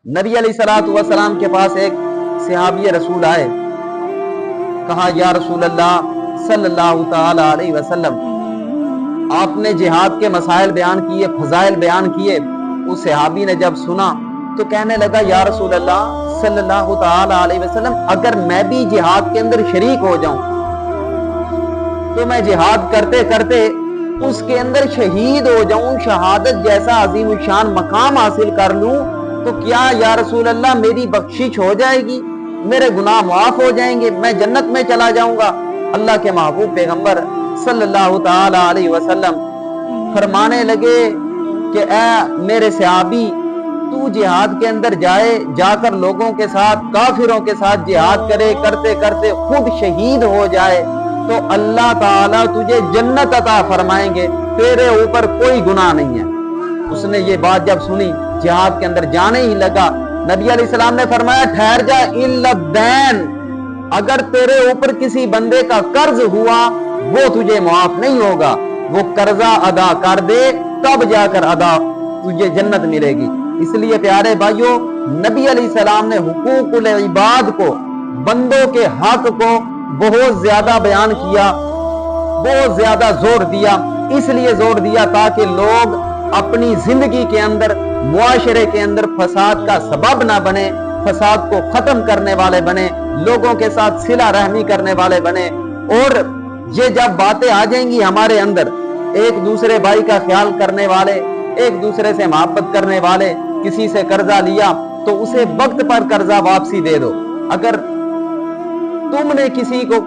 नबी अलैहिस्सलातु वस्सलाम के पास एक सहाबी रसूल आए, कहा या रसूल अल्लाह सल्लल्लाहु ताला अलैहि वसल्लम, आपने जिहाद के मसाइल बयान किए, फजाइल बयान किए। उस सहाबी ने जब सुना तो कहने लगा या रसूल अल्लाह सल्लल्लाहु ताला अलैहि वसल्लम, अगर मैं भी जिहाद के अंदर शरीक हो जाऊं तो मैं जिहाद करते करते उसके अंदर शहीद हो जाऊं, शहादत जैसा अजीम शान मकाम हासिल कर लूं, तो क्या या रसूल अल्लाह मेरी बख्शिश हो जाएगी, मेरे गुनाह माफ हो जाएंगे, मैं जन्नत में चला जाऊंगा? अल्लाह के महबूब पैगंबर सल्लल्लाहु ताला अलैहि वसल्लम फरमाने लगे कि ऐ मेरे सहाबी, तू जिहाद के अंदर जाकर लोगों के साथ, काफिरों के साथ जिहाद करे, करते करते खुद शहीद हो जाए तो अल्लाह ताला तुझे जन्नत अता फरमाएंगे, तेरे ऊपर कोई गुनाह नहीं है। उसने ये बात जब सुनी, जिहाद के अंदर जाने ही लगा। नबी अलैहिस्सलाम ने फरमाया ठहर जा, इल्ला दैन, अगर तेरे ऊपर किसी बंदे का कर्ज हुआ वो तुझे माफ नहीं होगा, वो कर्जा अदा कर दे तब जाकर अदा तुझे जन्नत मिलेगी। इसलिए प्यारे भाइयों, नबी अलैहिस्सलाम ने हुकूकुल इबाद को, बंदों के हक को बहुत ज्यादा बयान किया, बहुत ज्यादा जोर दिया। इसलिए जोर दिया ताकि लोग अपनी जिंदगी के अंदर, मुआशरे के अंदर फसाद का सबब ना बने, फसाद को खत्म करने वाले बने, लोगों के साथ सिला रहमी करने वाले बने। और ये जब बातें आ जाएंगी हमारे अंदर, एक दूसरे भाई का ख्याल करने वाले, एक दूसरे से मोहब्बत करने वाले, किसी से कर्जा लिया तो उसे वक्त पर कर्जा वापसी दे दो। अगर तुमने किसी को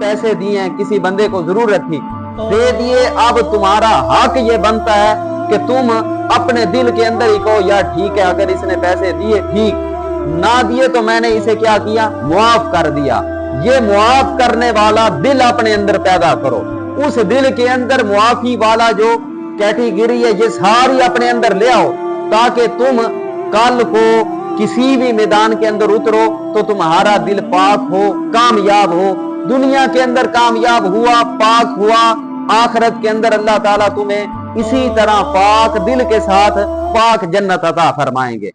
पैसे दिए हैं, किसी बंदे को जरूरत थी, दे दिए, अब तुम्हारा हक ये बनता है कि तुम अपने दिल के अंदर ही कहो यार ठीक है, अगर इसने पैसे दिए ठीक, ना दिए तो मैंने इसे क्या किया, मुआफ कर दिया। ये मुआफ करने वाला दिल अपने अंदर पैदा करो। उस दिल के अंदर मुआफी वाला जो कैटेगरी है ये सारी अपने अंदर ले आओ, ताकि तुम कल को किसी भी मैदान के अंदर उतरो तो तुम्हारा दिल पाक हो, कामयाब हो। दुनिया के अंदर कामयाब हुआ, पाक हुआ, आखिरत के अंदर अल्लाह ताला तुम्हें इसी तरह पाक दिल के साथ पाक जन्नत अता फरमाएंगे।